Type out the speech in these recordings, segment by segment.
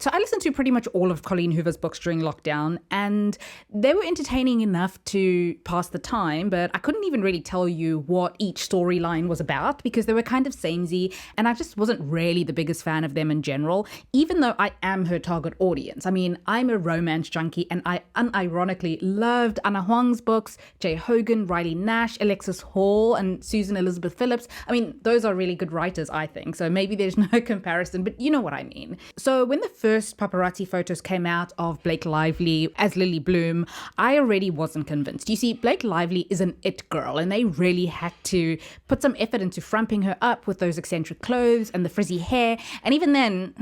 So I listened to pretty much all of Colleen Hoover's books during lockdown, and they were entertaining enough to pass the time, but I couldn't even really tell you what each storyline was about because they were kind of samey, and I just wasn't really the biggest fan of them in general, even though I am her target audience. I mean, I'm a romance junkie, and I unironically loved Anna Huang's books, Jay Hogan, Riley Nash, Alexis Hall, and Susan Elizabeth Phillips. I mean, those are really good writers, I think, so maybe there's no comparison, but you know what I mean. So when the first paparazzi photos came out of Blake Lively as Lily Bloom, I already wasn't convinced. You see, Blake Lively is an it girl, and they really had to put some effort into frumping her up with those eccentric clothes and the frizzy hair, and even then,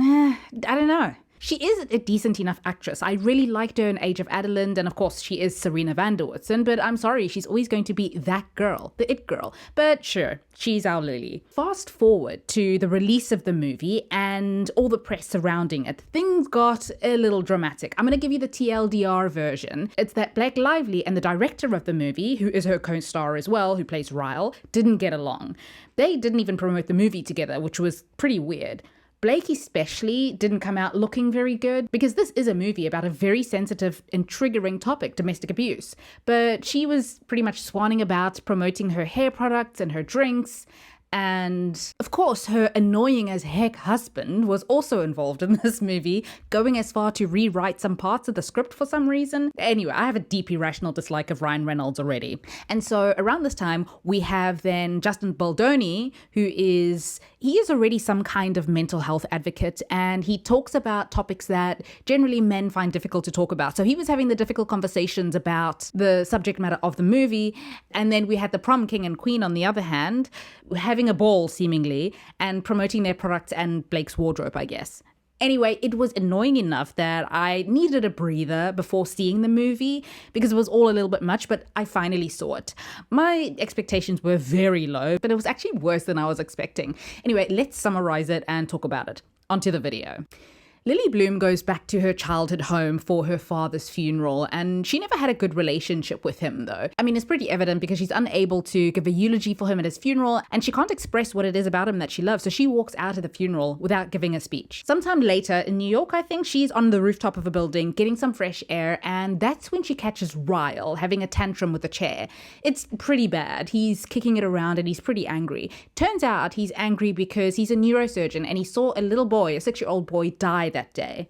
I don't know. She is a decent enough actress. I really liked her in Age of Adeline, and of course she is Serena van der Woodsen, but I'm sorry, she's always going to be that girl, the it girl. But sure, she's our Lily. Fast forward to the release of the movie and all the press surrounding it. Things got a little dramatic. I'm going to give you the TLDR version. It's that Blake Lively and the director of the movie, who is her co-star as well, who plays Ryle, didn't get along. They didn't even promote the movie together, which was pretty weird. Blake especially didn't come out looking very good because this is a movie about a very sensitive and triggering topic, domestic abuse. But she was pretty much swanning about promoting her hair products and her drinks. And of course, her annoying as heck husband was also involved in this movie, going as far to rewrite some parts of the script for some reason. Anyway, I have a deep irrational dislike of Ryan Reynolds already. And so around this time, we have then Justin Baldoni, he is already some kind of mental health advocate, and he talks about topics that generally men find difficult to talk about. So he was having the difficult conversations about the subject matter of the movie. And then we had the prom king and queen on the other hand, having a ball seemingly and promoting their products and Blake's wardrobe, I guess. Anyway, it was annoying enough that I needed a breather before seeing the movie because it was all a little bit much, but I finally saw it. My expectations were very low, but it was actually worse than I was expecting. Anyway, let's summarize it and talk about it. Onto the video. Lily Bloom goes back to her childhood home for her father's funeral, and she never had a good relationship with him, though. I mean, it's pretty evident because she's unable to give a eulogy for him at his funeral, and she can't express what it is about him that she loves, so she walks out of the funeral without giving a speech. Sometime later in New York, I think, she's on the rooftop of a building getting some fresh air, and that's when she catches Ryle having a tantrum with a chair. It's pretty bad. He's kicking it around and he's pretty angry. Turns out he's angry because he's a neurosurgeon and he saw a little boy, a 6-year-old boy, die that day.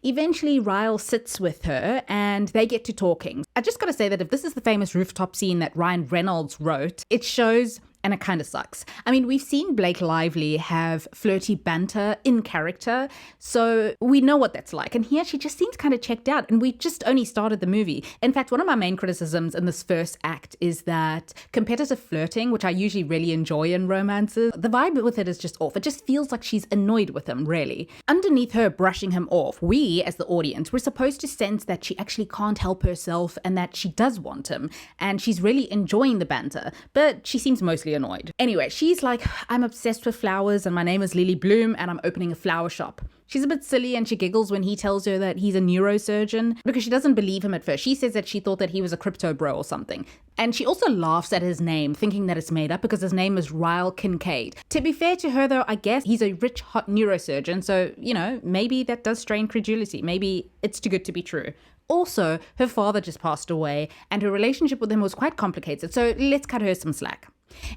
Eventually, Ryle sits with her and they get to talking. I just gotta say that if this is the famous rooftop scene that Ryan Reynolds wrote, it shows, and it kind of sucks. I mean, we've seen Blake Lively have flirty banter in character, so we know what that's like. And here she just seems kind of checked out, and we just only started the movie. In fact, one of my main criticisms in this first act is that competitive flirting, which I usually really enjoy in romances, the vibe with it is just off. It just feels like she's annoyed with him, really. Underneath her brushing him off, we, as the audience, we're supposed to sense that she actually can't help herself and that she does want him, and she's really enjoying the banter, but she seems mostly annoyed. Anyway, she's like, I'm obsessed with flowers and my name is Lily Bloom and I'm opening a flower shop. She's a bit silly and she giggles when he tells her that he's a neurosurgeon because she doesn't believe him at first. She says that she thought that he was a crypto bro or something. And she also laughs at his name, thinking that it's made up because his name is Ryle Kincaid. To be fair to her though, I guess he's a rich, hot neurosurgeon. So, you know, maybe that does strain credulity. Maybe it's too good to be true. Also, her father just passed away and her relationship with him was quite complicated. So let's cut her some slack.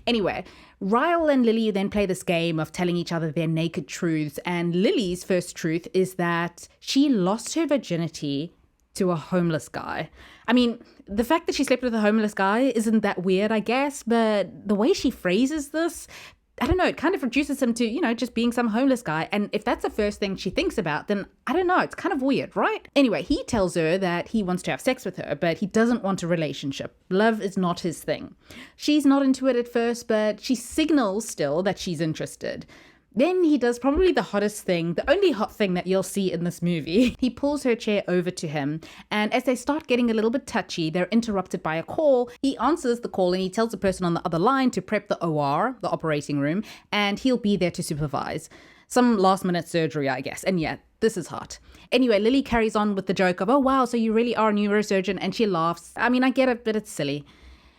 Anyway, Ryle and Lily then play this game of telling each other their naked truths, and Lily's first truth is that she lost her virginity to a homeless guy. I mean, the fact that she slept with a homeless guy isn't that weird, I guess, but the way she phrases this, I don't know, it kind of reduces him to, you know, just being some homeless guy. And if that's the first thing she thinks about, then I don't know, it's kind of weird, right? Anyway, he tells her that he wants to have sex with her, but he doesn't want a relationship. Love is not his thing. She's not into it at first, but she signals still that she's interested. Then he does probably the hottest thing, the only hot thing that you'll see in this movie. He pulls her chair over to him, and as they start getting a little bit touchy, they're interrupted by a call. He answers the call and he tells the person on the other line to prep the OR, the operating room, and he'll be there to supervise. Some last-minute surgery, I guess. And yeah, this is hot. Anyway, Lily carries on with the joke of, oh wow, so you really are a neurosurgeon, and she laughs. I mean, I get it, but it's silly.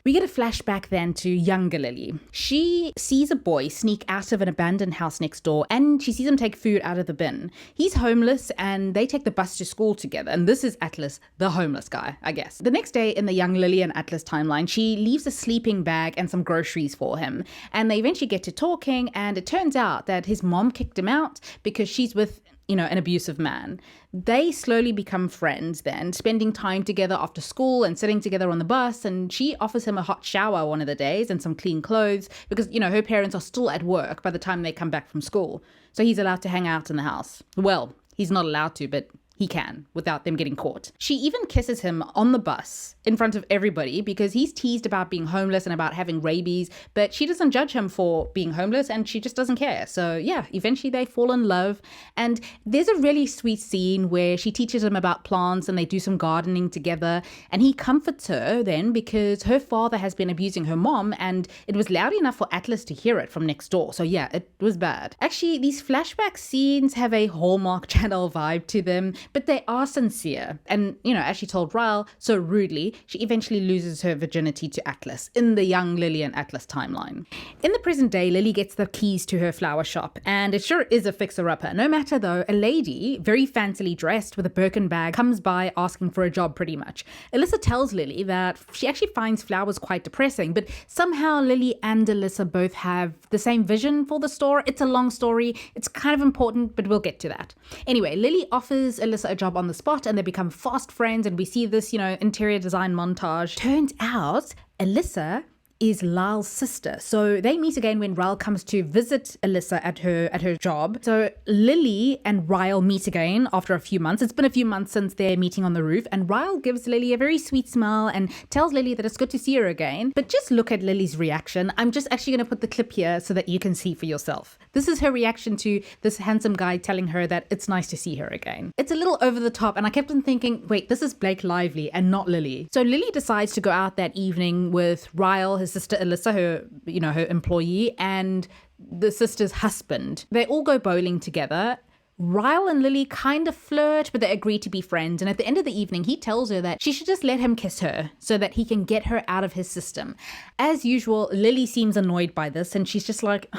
We get a flashback then to younger Lily. She sees a boy sneak out of an abandoned house next door and she sees him take food out of the bin. He's homeless and they take the bus to school together. And this is Atlas, the homeless guy, I guess. The next day in the young Lily and Atlas timeline, she leaves a sleeping bag and some groceries for him. And they eventually get to talking, and it turns out that his mom kicked him out because she's with an abusive man. They slowly become friends then, spending time together after school and sitting together on the bus. And she offers him a hot shower one of the days and some clean clothes because, her parents are still at work by the time they come back from school. So he's allowed to hang out in the house. Well, he's not allowed to, but he can without them getting caught. She even kisses him on the bus in front of everybody because he's teased about being homeless and about having rabies, but she doesn't judge him for being homeless and she just doesn't care. So yeah, eventually they fall in love. And there's a really sweet scene where she teaches him about plants and they do some gardening together. And he comforts her then because her father has been abusing her mom and it was loud enough for Atlas to hear it from next door. So yeah, it was bad. Actually, these flashback scenes have a Hallmark Channel vibe to them, but they are sincere. And, as she told Ryle so rudely, she eventually loses her virginity to Atlas in the young Lily and Atlas timeline. In the present day, Lily gets the keys to her flower shop, and it sure is a fixer-upper. No matter though, a lady, very fancily dressed with a Birkin bag, comes by asking for a job pretty much. Alyssa tells Lily that she actually finds flowers quite depressing, but somehow Lily and Alyssa both have the same vision for the store. It's a long story. It's kind of important, but we'll get to that. Anyway, Lily offers Alyssa a job on the spot and they become fast friends, and we see this, interior design montage. Turns out Alyssa is Lyle's sister. So they meet again when Ryle comes to visit Alyssa at her job. So Lily and Ryle meet again after a few months. It's been a few months since their meeting on the roof, and Ryle gives Lily a very sweet smile and tells Lily that it's good to see her again. But just look at Lily's reaction. I'm just actually going to put the clip here so that you can see for yourself. This is her reaction to this handsome guy telling her that it's nice to see her again. It's a little over the top, and I kept on thinking, wait, this is Blake Lively and not Lily. So Lily decides to go out that evening with Ryle, his sister Alyssa, her employee, and the sister's husband. They all go bowling together. Ryle and Lily kind of flirt, but they agree to be friends. And at the end of the evening, he tells her that she should just let him kiss her so that he can get her out of his system. As usual, Lily seems annoyed by this, and she's just like,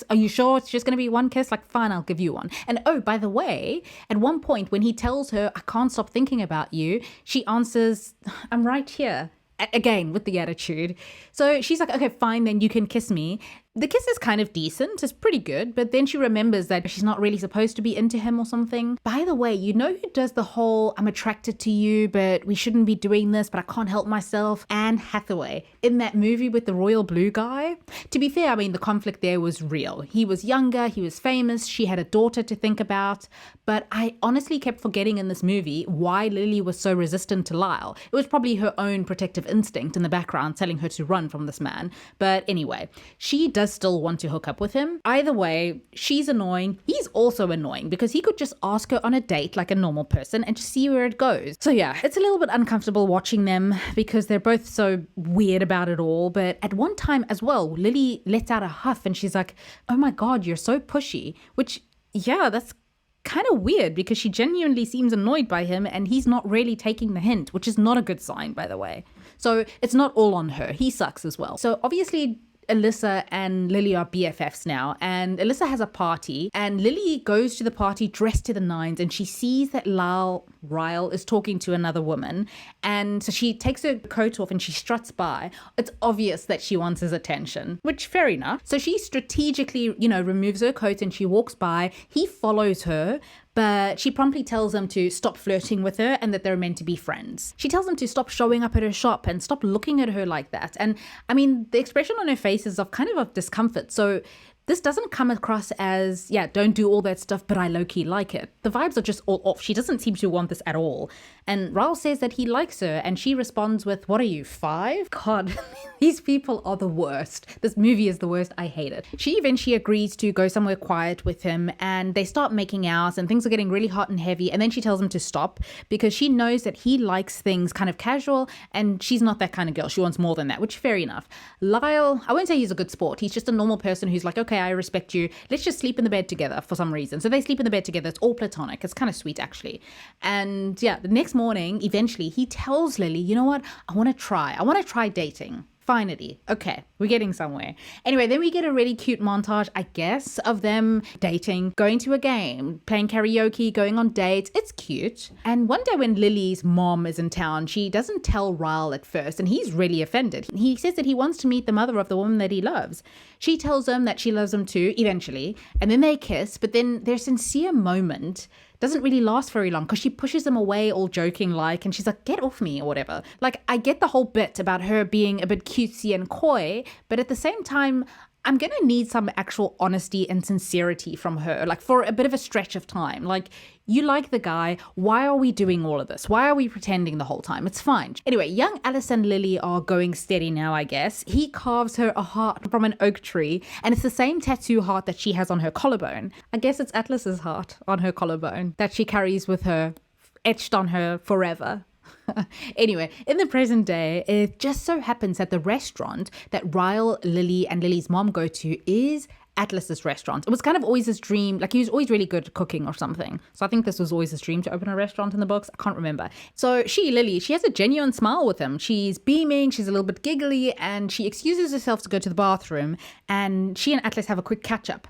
are you sure it's just going to be one kiss? Like, fine, I'll give you one. And oh, by the way, at one point when he tells her, I can't stop thinking about you, she answers, I'm right here. Again, with the attitude. So she's like, okay, fine, then you can kiss me. The kiss is kind of decent. It's pretty good. But then she remembers that she's not really supposed to be into him or something. By the way, who does the whole, I'm attracted to you, but we shouldn't be doing this, but I can't help myself? Anne Hathaway in that movie with the royal blue guy. To be fair, the conflict there was real. He was younger, he was famous, she had a daughter to think about. But I honestly kept forgetting in this movie why Lily was so resistant to Lyle. It was probably her own protective instinct in the background telling her to run from this man. But anyway, she does still want to hook up with him. Either way, she's annoying. He's also annoying because he could just ask her on a date like a normal person and just see where it goes. So yeah, it's a little bit uncomfortable watching them because they're both so weird about it all. But at one time as well, Lily lets out a huff and she's like, oh my God, you're so pushy. Which, yeah, that's kind of weird because she genuinely seems annoyed by him and he's not really taking the hint, which is not a good sign, by the way. So it's not all on her. He sucks as well. So obviously Alyssa and Lily are BFFs now, and Alyssa has a party and Lily goes to the party dressed to the nines and she sees that Ryle is talking to another woman, and so she takes her coat off and she struts by. It's obvious that she wants his attention, which fair enough. So she strategically, removes her coat and she walks by. He follows her, but she promptly tells him to stop flirting with her and that they're meant to be friends. She tells him to stop showing up at her shop and stop looking at her like that. And the expression on her face is of discomfort. So this doesn't come across as, don't do all that stuff, but I low-key like it. The vibes are just all off. She doesn't seem to want this at all. And Ryle says that he likes her, and she responds with, what are you, 5? God, these people are the worst. This movie is the worst. I hate it. She eventually agrees to go somewhere quiet with him, and they start making out, and things are getting really hot and heavy, and then she tells him to stop, because she knows that he likes things kind of casual, and she's not that kind of girl. She wants more than that, which fair enough. Lyle, I won't say he's a good sport. He's just a normal person who's like, okay, I respect you. Let's just sleep in the bed together for some reason. So they sleep in the bed together. It's all platonic. It's kind of sweet, actually. And yeah, the next morning, eventually, he tells Lily, you know what? I want to try dating. Finally. Okay, we're getting somewhere. Anyway, then we get a really cute montage, I guess, of them dating, going to a game, playing karaoke, going on dates. It's cute. And one day when Lily's mom is in town, she doesn't tell Ryle at first, and he's really offended. He says that he wants to meet the mother of the woman that he loves. She tells him that she loves him too, eventually, and then they kiss, but then their sincere moment doesn't really last very long because she pushes him away all joking like, and she's like, get off me or whatever. Like, I get the whole bit about her being a bit cutesy and coy, but at the same time, I'm going to need some actual honesty and sincerity from her, like for a bit of a stretch of time. Like, you like the guy. Why are we doing all of this? Why are we pretending the whole time? It's fine. Anyway, young Alice and Lily are going steady now, I guess. He carves her a heart from an oak tree, and it's the same tattoo heart that she has on her collarbone. I guess it's Atlas's heart on her collarbone that she carries with her, etched on her forever. Anyway, in the present day, it just so happens that the restaurant that Ryle, Lily, and Lily's mom go to is Atlas's restaurant. It was kind of always his dream. Like, he was always really good at cooking or something. So I think this was always his dream to open a restaurant in the books. I can't remember. So Lily, she has a genuine smile with him. She's beaming, she's a little bit giggly, and she excuses herself to go to the bathroom, and she and Atlas have a quick catch up.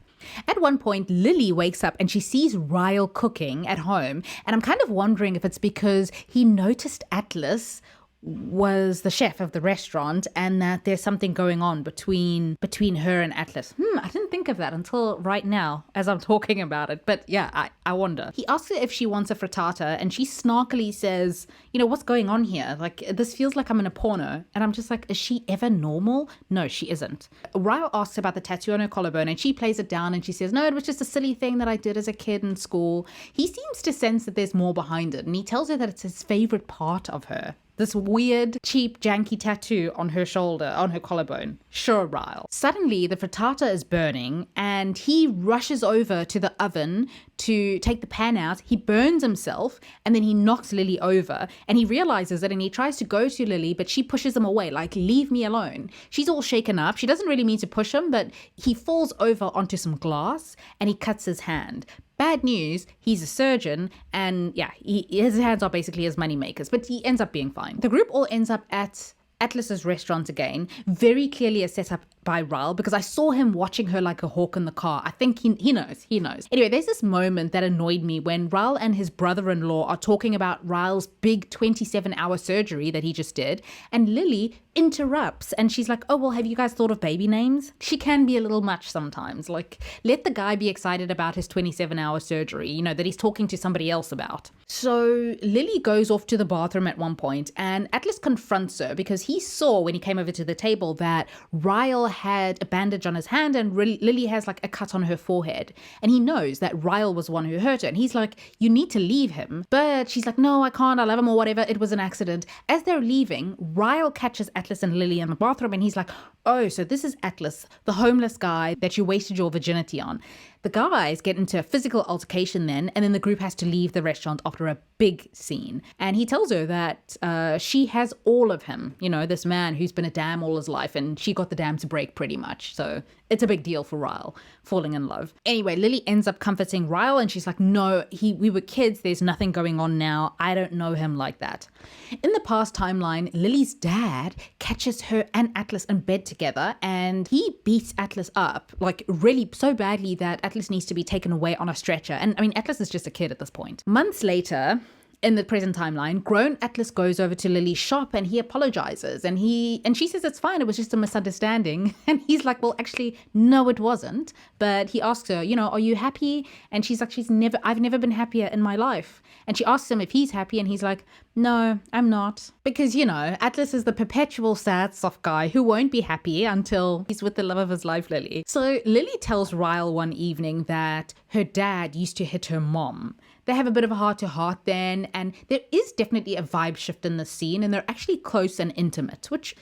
At one point, Lily wakes up and she sees Ryle cooking at home. And I'm kind of wondering if it's because he noticed Atlas was the chef of the restaurant and that there's something going on between her and Atlas. I didn't think of that until right now as I'm talking about it. But yeah, I wonder. He asks her if she wants a frittata and she snarkily says, what's going on here? Like, this feels like I'm in a porno. And I'm just like, is she ever normal? No, she isn't. Ryle asks about the tattoo on her collarbone and she plays it down and she says, no, it was just a silly thing that I did as a kid in school. He seems to sense that there's more behind it, and he tells her that it's his favorite part of her. This weird, cheap, janky tattoo on her shoulder, on her collarbone. Sure, Ryle. Suddenly, the frittata is burning and he rushes over to the oven to take the pan out. He burns himself and then he knocks Lily over, and he realizes it and he tries to go to Lily, but she pushes him away, like, leave me alone. She's all shaken up. She doesn't really mean to push him, but he falls over onto some glass and he cuts his hand. Bad news, he's a surgeon, and yeah, his hands are basically his money makers, but he ends up being fine. The group all ends up at Atlas's restaurant again, very clearly a setup by Ryle, because I saw him watching her like a hawk in the car. I think he knows. Anyway, there's this moment that annoyed me when Ryle and his brother-in-law are talking about Ryle's big 27-hour surgery that he just did, and Lily interrupts and she's like, oh, well, have you guys thought of baby names? She can be a little much sometimes. Like, let the guy be excited about his 27-hour surgery, that he's talking to somebody else about. So Lily goes off to the bathroom at one point and Atlas confronts her because he saw when he came over to the table that Ryle had a bandage on his hand and Lily has like a cut on her forehead, and he knows that Ryle was the one who hurt her, and he's like, you need to leave him. But she's like, no, I can't, I love him, or whatever, it was an accident. As they're leaving, Ryle catches Atlas and Lily in the bathroom and he's like, oh, so this is Atlas, the homeless guy that you wasted your virginity on. The guys get into a physical altercation then, and then the group has to leave the restaurant after a big scene. And he tells her that she has all of him, this man who's been a dam all his life, and she got the dam to break pretty much. So it's a big deal for Ryle falling in love. Anyway, Lily ends up comforting Ryle and she's like, no, we were kids. There's nothing going on now. I don't know him like that. In the past timeline, Lily's dad catches her and Atlas in bed together and he beats Atlas up, like really so badly that Atlas needs to be taken away on a stretcher. And I mean, Atlas is just a kid at this point. Months later, in the present timeline, grown Atlas goes over to Lily's shop and he apologizes and she says it's fine, it was just a misunderstanding. And he's like, well, actually, no, it wasn't. But he asks her, are you happy? And she's like, I've never been happier in my life. And she asks him if he's happy and he's like, no, I'm not. Because, Atlas is the perpetual sad, soft guy who won't be happy until he's with the love of his life, Lily. So Lily tells Ryle one evening that her dad used to hit her mom. They have a bit of a heart-to-heart then, and there is definitely a vibe shift in the scene, and they're actually close and intimate, which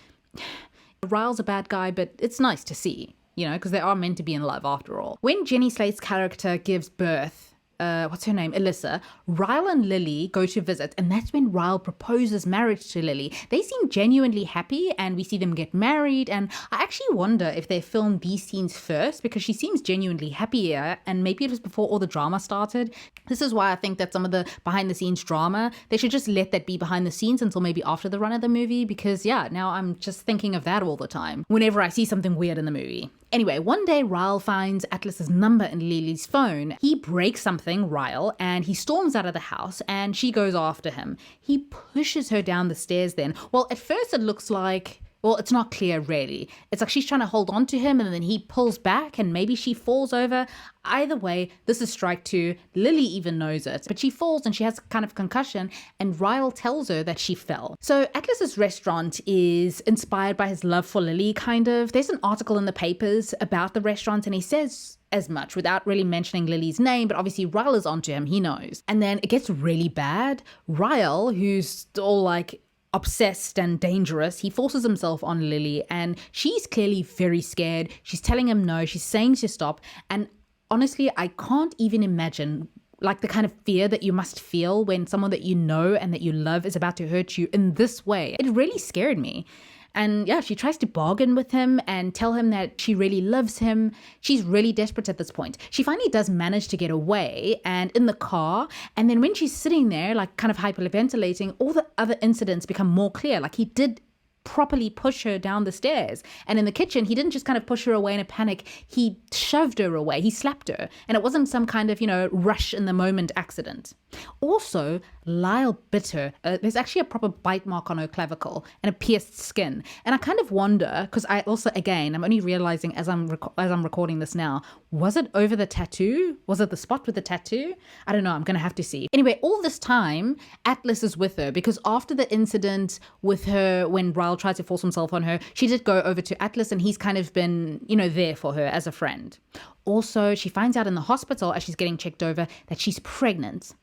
Ryle's a bad guy, but it's nice to see, because they are meant to be in love after all. When Jenny Slate's character gives birth what's her name? Alyssa, Ryle and Lily go to visit, and that's when Ryle proposes marriage to Lily. They seem genuinely happy, and we see them get married, and I actually wonder if they filmed these scenes first, because she seems genuinely happier, and maybe it was before all the drama started. This is why I think that some of the behind the scenes drama, they should just let that be behind the scenes until maybe after the run of the movie, because yeah, now I'm just thinking of that all the time whenever I see something weird in the movie. Anyway, one day Ryle finds Atlas's number in Lily's phone. He breaks something, Ryle, and he storms out of the house, and she goes after him. He pushes her down the stairs then. Well, at first it looks like, well, it's not clear really. It's like she's trying to hold on to him, and then he pulls back and maybe she falls over. Either way, this is strike two. Lily even knows it, but she falls and she has kind of concussion, and Ryle tells her that she fell. So Atlas's restaurant is inspired by his love for Lily, kind of. There's an article in the papers about the restaurant, and he says as much without really mentioning Lily's name, but obviously Ryle is onto him, he knows. And then it gets really bad. Ryle, who's all like obsessed and dangerous, he forces himself on Lily, and she's clearly very scared. She's telling him no, she's saying to stop, and honestly, I can't even imagine like the kind of fear that you must feel when someone that you know and that you love is about to hurt you in this way. It really scared me. And yeah, she tries to bargain with him and tell him that she really loves him. She's really desperate at this point. She finally does manage to get away and in the car. And then when she's sitting there, like kind of hyperventilating, all the other incidents become more clear. Like he did properly push her down the stairs. And in the kitchen, he didn't just kind of push her away in a panic. He shoved her away. He slapped her. And it wasn't some kind of, rush in the moment accident. Also, Lyle bit her. There's actually a proper bite mark on her clavicle and a pierced skin. And I kind of wonder, because I also, again, I'm only realizing as I'm recording this now, was it over the tattoo? Was it the spot with the tattoo? I don't know. I'm going to have to see. Anyway, all this time, Atlas is with her because after the incident with her, when Ryle tried to force himself on her, she did go over to Atlas and he's kind of been, there for her as a friend. Also, she finds out in the hospital as she's getting checked over that she's pregnant.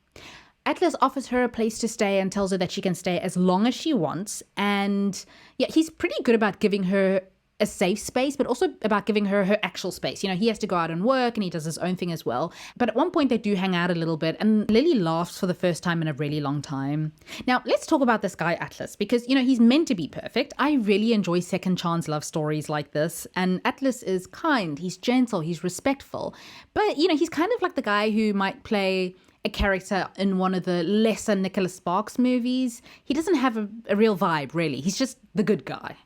Atlas offers her a place to stay and tells her that she can stay as long as she wants. And yeah, he's pretty good about giving her a safe space, but also about giving her her actual space. He has to go out and work and he does his own thing as well. But at one point they do hang out a little bit and Lily laughs for the first time in a really long time. Now, let's talk about this guy Atlas because, he's meant to be perfect. I really enjoy second chance love stories like this. And Atlas is kind, he's gentle, he's respectful. But, he's kind of like the guy who might play a character in one of the lesser Nicholas Sparks movies. He doesn't have a real vibe, really. He's just the good guy,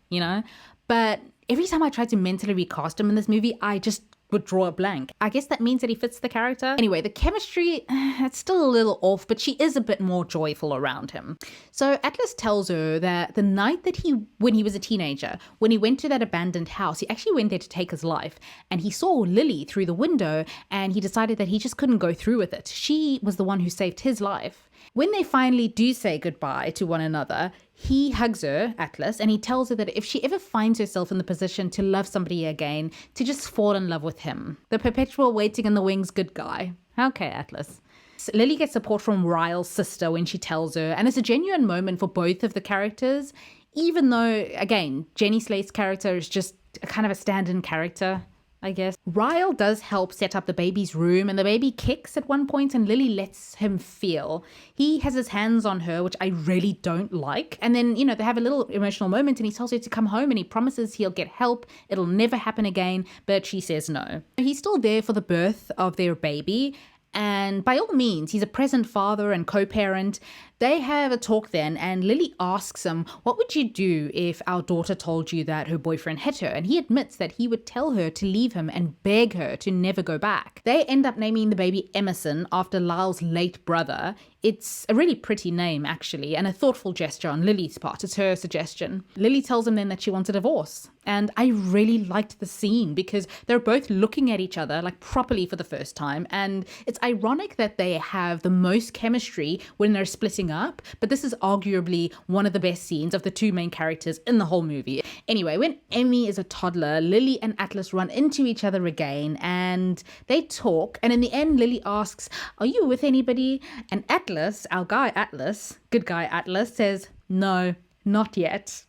But every time I try to mentally recast him in this movie, I just would draw a blank. I guess that means that he fits the character. Anyway, the chemistry, it's still a little off, but she is a bit more joyful around him. So Atlas tells her that the night that when he was a teenager, when he went to that abandoned house, he actually went there to take his life. And he saw Lily through the window and he decided that he just couldn't go through with it. She was the one who saved his life. When they finally do say goodbye to one another, he hugs her, Atlas, and he tells her that if she ever finds herself in the position to love somebody again, to just fall in love with him. The perpetual waiting in the wings good guy. Okay, Atlas. So Lily gets support from Ryle's sister when she tells her, and it's a genuine moment for both of the characters, even though, again, Jenny Slate's character is just a kind of a stand-in character, I guess. Ryle does help set up the baby's room and the baby kicks at one point and Lily lets him feel. He has his hands on her, which I really don't like. And then, they have a little emotional moment and he tells her to come home and he promises he'll get help. It'll never happen again, but she says no. He's still there for the birth of their baby. And by all means, he's a present father and co-parent. They have a talk then, and Lily asks him, what would you do if our daughter told you that her boyfriend hit her? And he admits that he would tell her to leave him and beg her to never go back. They end up naming the baby Emerson after Lyle's late brother. It's a really pretty name, actually, and a thoughtful gesture on Lily's part. It's her suggestion. Lily tells him then that she wants a divorce. And I really liked the scene because they're both looking at each other like properly for the first time. And it's ironic that they have the most chemistry when they're splitting up, but this is arguably one of the best scenes of the two main characters in the whole movie. Anyway, when Emmy is a toddler, Lily and Atlas run into each other again and they talk. And in the end, Lily asks, are you with anybody? And Atlas, our guy Atlas, good guy Atlas, says, no, Not yet.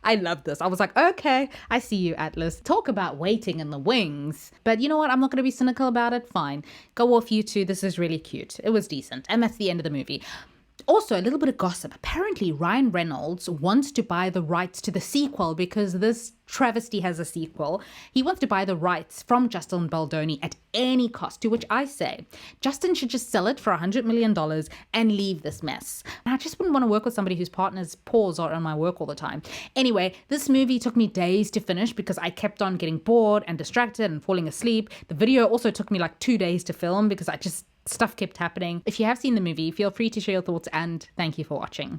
I love this. I was like, okay, I see you, Atlas. Talk about waiting in the wings. But you know what? I'm not going to be cynical about it. Fine. Go off, you two. This is really cute. It was decent. And that's the end of the movie. Also, a little bit of gossip. Apparently, Ryan Reynolds wants to buy the rights to the sequel because this travesty has a sequel. He wants to buy the rights from Justin Baldoni at any cost, to which I say, Justin should just sell it for $100 million and leave this mess. I just wouldn't want to work with somebody whose partner's paws are on my work all the time. Anyway, this movie took me days to finish because I kept on getting bored and distracted and falling asleep. The video also took me like 2 days to film because stuff kept happening. If you have seen the movie, feel free to share your thoughts and thank you for watching.